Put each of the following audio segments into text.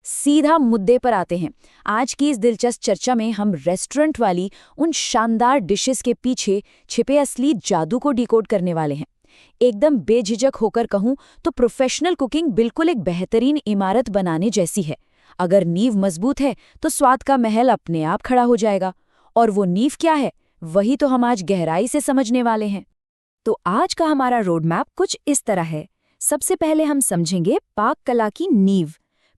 सीधा मुद्दे पर आते हैं। आज की इस दिलचस्प चर्चा में हम रेस्टोरेंट वाली उन शानदार डिशेस के पीछे छिपे असली जादू को डिकोड करने वाले हैं। एकदम बेझिझक होकर कहूं तो प्रोफेशनल कुकिंग बिल्कुल एक बेहतरीन इमारत बनाने जैसी है। अगर नींव मजबूत है तो स्वाद का महल अपने आप खड़ा हो जाएगा। और वो नींव क्या है, वही तो हम आज गहराई से समझने वाले हैं। तो आज का हमारा रोड मैप कुछ इस तरह है। सबसे पहले हम समझेंगे पाक कला की नींव,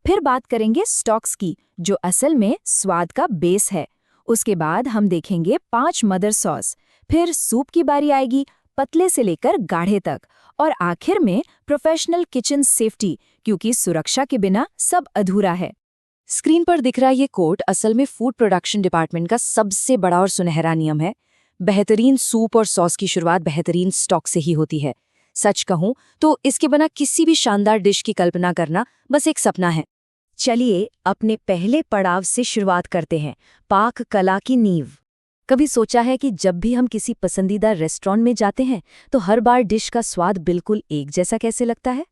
फिर बात करेंगे स्टॉक्स की, जो असल में स्वाद का बेस है। उसके बाद हम देखेंगे 5 मदर सॉस, फिर सूप की बारी आएगी, पतले से लेकर गाढ़े तक, और आखिर में प्रोफेशनल किचन सेफ्टी, क्योंकि सुरक्षा के बिना सब अधूरा है। स्क्रीन पर दिख रहा ये कोड असल में फूड प्रोडक्शन डिपार्टमेंट का सबसे बड़ा और सुनहरा नियम है। बेहतरीन सूप और सॉस की शुरुआत बेहतरीन स्टॉक से ही होती है। सच कहूं तो इसके बिना किसी भी शानदार डिश की कल्पना करना बस एक सपना है। चलिए अपने पहले पड़ाव से शुरुआत करते हैं, पाक कला की नींव। कभी सोचा है कि जब भी हम किसी पसंदीदा रेस्टोरेंट में जाते हैं तो हर बार डिश का स्वाद बिल्कुल एक जैसा कैसे लगता है?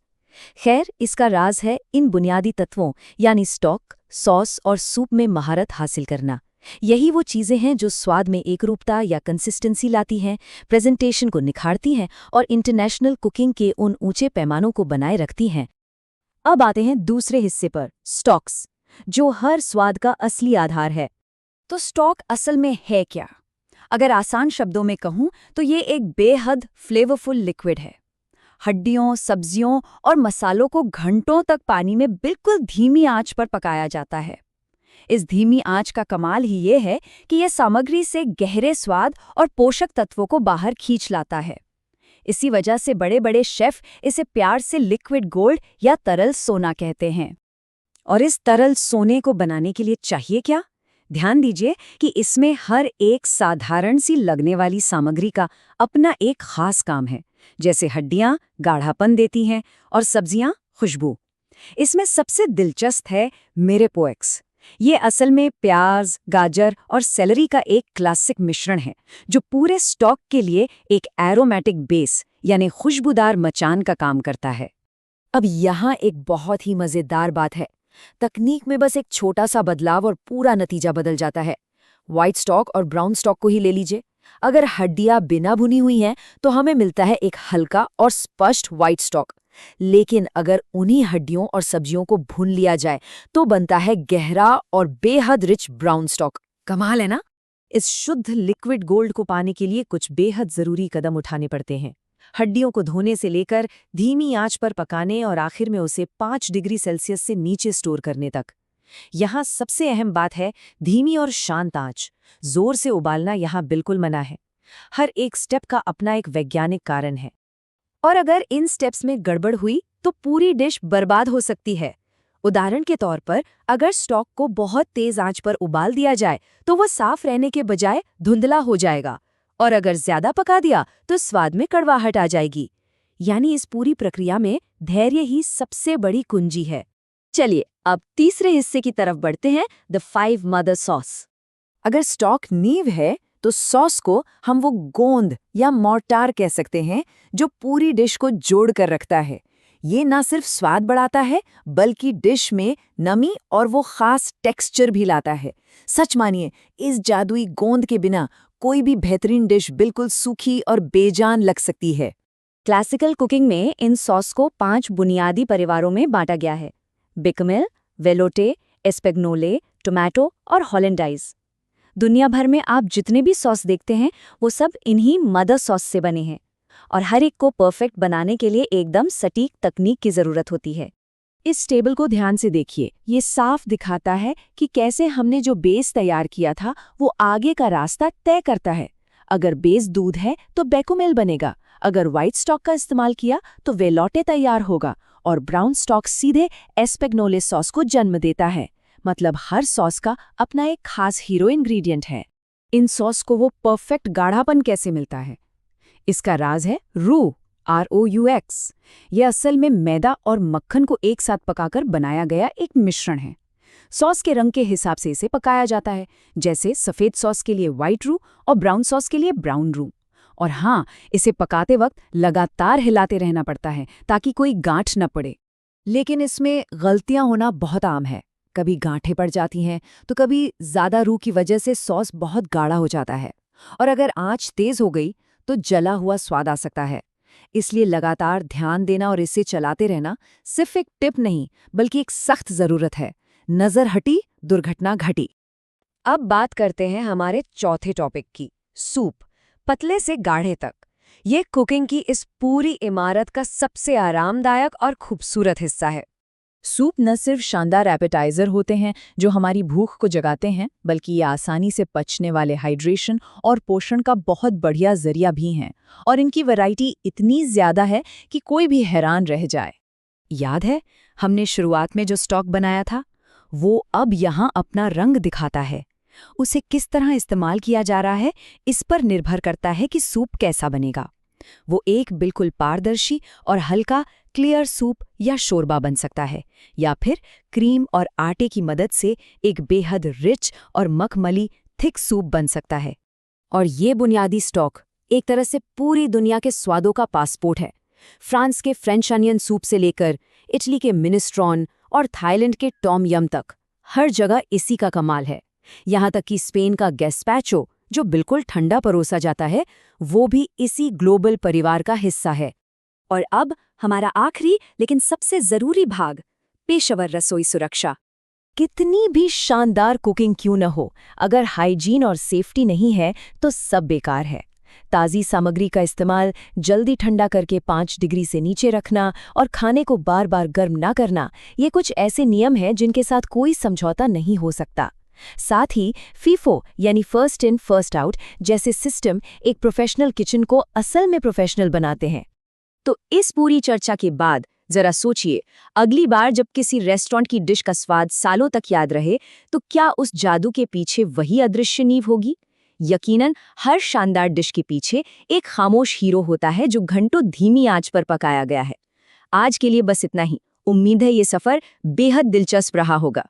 खैर, इसका राज है इन बुनियादी तत्वों यानी स्टॉक, सॉस और सूप में महारत हासिल करना। यही वो चीज़ें हैं जो स्वाद में एकरूपता या कंसिस्टेंसी लाती हैं, प्रेजेंटेशन को निखारती हैं और इंटरनेशनल कुकिंग के उन ऊंचे पैमानों को बनाए रखती हैं। अब आते हैं दूसरे हिस्से पर, स्टॉक्स, जो हर स्वाद का असली आधार है। तो स्टॉक असल में है क्या? अगर आसान शब्दों में कहूं तो ये एक बेहद फ्लेवरफुल लिक्विड है। हड्डियों, सब्जियों और मसालों को घंटों तक पानी में बिल्कुल धीमी आंच पर पकाया जाता है। इस धीमी आंच का कमाल ही ये है कि यह सामग्री से गहरे स्वाद और पोषक तत्वों को बाहर खींच लाता है। इसी वजह से बड़े बड़े शेफ इसे प्यार से लिक्विड गोल्ड या तरल सोना कहते हैं। और इस तरल सोने को बनाने के लिए चाहिए क्या? ध्यान दीजिए कि इसमें हर एक साधारण सी लगने वाली सामग्री का अपना एक खास काम है। जैसे हड्डियां गाढ़ापन देती हैं और सब्जियां खुशबू। इसमें सबसे दिलचस्प है मिरेपोएक्स। ये असल में प्याज, गाजर और सेलरी का एक क्लासिक मिश्रण है, जो पूरे स्टॉक के लिए एक एरोमेटिक बेस यानी खुशबूदार मचान का काम करता है। अब यहाँ एक बहुत ही मज़ेदार बात है। तकनीक में बस एक छोटा सा बदलाव और पूरा नतीजा बदल जाता है। व्हाइट स्टॉक और ब्राउन स्टॉक को ही ले लीजिए। अगर हड्डियां बिना भुनी हुई हैं तो हमें मिलता है एक हल्का और स्पष्ट व्हाइट स्टॉक। लेकिन अगर उन्हीं हड्डियों और सब्जियों को भून लिया जाए तो बनता है गहरा और बेहद रिच ब्राउन स्टॉक। कमाल है ना? इस शुद्ध लिक्विड गोल्ड को पाने के लिए कुछ बेहद जरूरी कदम उठाने पड़ते हैं। हड्डियों को धोने से लेकर धीमी आंच पर पकाने और आखिर में उसे 5 डिग्री सेल्सियस से नीचे स्टोर करने तक। यहाँ सबसे अहम बात है धीमी और शांत आंच। जोर से उबालना यहाँ बिल्कुल मना है। हर एक स्टेप का अपना एक वैज्ञानिक कारण है, और अगर इन स्टेप्स में गड़बड़ हुई तो पूरी डिश बर्बाद हो सकती है। उदाहरण के तौर पर, अगर स्टॉक को बहुत तेज आंच पर उबाल दिया जाए तो वह साफ रहने के बजाय धुंधला हो जाएगा, और अगर ज्यादा पका दिया तो स्वाद में कड़वाहट आ जाएगी। यानी इस पूरी प्रक्रिया में धैर्य ही सबसे बड़ी कुंजी है। चलिए अब तीसरे हिस्से की तरफ बढ़ते हैं, द 5 मदर सॉस। अगर स्टॉक नींव है तो सॉस को हम वो गोंद या मोर्टार कह सकते हैं जो पूरी डिश को जोड़ कर रखता है। ये ना सिर्फ स्वाद बढ़ाता है बल्कि डिश में नमी और वो खास टेक्सचर भी लाता है। सच मानिए, इस जादुई गोंद के बिना कोई भी बेहतरीन डिश बिल्कुल सूखी और बेजान लग सकती है। क्लासिकल कुकिंग में इन सॉस को 5 बुनियादी परिवारों में बांटा गया है: बेकमेल, वेलोटे, एस्पेग्नोले, टोमेटो और होलेंडाइज। दुनिया भर में आप जितने भी सॉस देखते हैं वो सब इन्हीं मदर सॉस से बने हैं, और हर एक को परफेक्ट बनाने के लिए एकदम सटीक तकनीक की ज़रूरत होती है। इस टेबल को ध्यान से देखिए। ये साफ दिखाता है कि कैसे हमने जो बेस तैयार किया था वो आगे का रास्ता तय करता है। अगर बेस दूध है तो बेकोमेल बनेगा, अगर व्हाइट स्टॉक का इस्तेमाल किया तो वेलोटे तैयार होगा, और ब्राउन स्टॉक सीधे एस्पेग्नोले सॉस को जन्म देता है। मतलब हर सॉस का अपना एक खास हीरो इंग्रेडिएंट है। इन सॉस को वो परफेक्ट गाढ़ापन कैसे मिलता है? इसका राज है रू, ROUX। यह असल में मैदा और मक्खन को एक साथ पकाकर बनाया गया एक मिश्रण है। सॉस के रंग के हिसाब से इसे पकाया जाता है, जैसे सफ़ेद सॉस के लिए व्हाइट रू और ब्राउन सॉस के लिए ब्राउन रू। और हाँ, इसे पकाते वक्त लगातार हिलाते रहना पड़ता है ताकि कोई गांठ न पड़े। लेकिन इसमें गलतियां होना बहुत आम है। कभी गांठें पड़ जाती हैं, तो कभी ज़्यादा रूह की वजह से सॉस बहुत गाढ़ा हो जाता है। और अगर आंच तेज़ हो गई तो जला हुआ स्वाद आ सकता है। इसलिए लगातार ध्यान देना और इसे चलाते रहना सिर्फ एक टिप नहीं, बल्कि एक सख्त ज़रूरत है। नज़र हटी, दुर्घटना घटी। अब बात करते हैं हमारे चौथे टॉपिक की, सूप, पतले से गाढ़े तक। ये कुकिंग की इस पूरी इमारत का सबसे आरामदायक और खूबसूरत हिस्सा है। सूप न सिर्फ शानदार एपेटाइजर होते हैं जो हमारी भूख को जगाते हैं, बल्कि ये आसानी से पचने वाले हाइड्रेशन और पोषण का बहुत बढ़िया जरिया भी हैं। और इनकी वैरायटी इतनी ज़्यादा है कि कोई भी हैरान रह जाए। याद है हमने शुरुआत में जो स्टॉक बनाया था, वो अब यहाँ अपना रंग दिखाता है। उसे किस तरह इस्तेमाल किया जा रहा है, इस पर निर्भर करता है कि सूप कैसा बनेगा। वो एक बिल्कुल पारदर्शी और हल्का क्लियर सूप या शोरबा बन सकता है, या फिर क्रीम और आटे की मदद से एक बेहद रिच और मखमली थिक सूप बन सकता है। और ये बुनियादी स्टॉक एक तरह से पूरी दुनिया के स्वादों का पासपोर्ट है। फ्रांस के फ्रेंच अनियन सूप से लेकर इटली के मिनेस्ट्रॉन और थाईलैंड के टॉम यम तक, हर जगह इसी का कमाल है। यहाँ तक कि स्पेन का गैस्पैचो, जो बिल्कुल ठंडा परोसा जाता है, वो भी इसी ग्लोबल परिवार का हिस्सा है। और अब हमारा आखिरी लेकिन सबसे ज़रूरी भाग, पेशेवर रसोई सुरक्षा। कितनी भी शानदार कुकिंग क्यों न हो, अगर हाइजीन और सेफ्टी नहीं है तो सब बेकार है। ताज़ी सामग्री का इस्तेमाल, जल्दी ठंडा करके 5 डिग्री से नीचे रखना और खाने को बार बार गर्म ना करना, ये कुछ ऐसे नियम हैं जिनके साथ कोई समझौता नहीं हो सकता। साथ ही फीफो यानी फर्स्ट इन फर्स्ट आउट जैसे सिस्टम एक प्रोफेशनल किचन को असल में प्रोफेशनल बनाते हैं। तो इस पूरी चर्चा के बाद जरा सोचिए, अगली बार जब किसी रेस्टोरेंट की डिश का स्वाद सालों तक याद रहे, तो क्या उस जादू के पीछे वही अदृश्य नींव होगी? यकीनन हर शानदार डिश के पीछे एक खामोश हीरो होता है जो घंटों धीमी आंच पर पकाया गया है। आज के लिए बस इतना ही। उम्मीद है ये सफर बेहद दिलचस्प रहा होगा।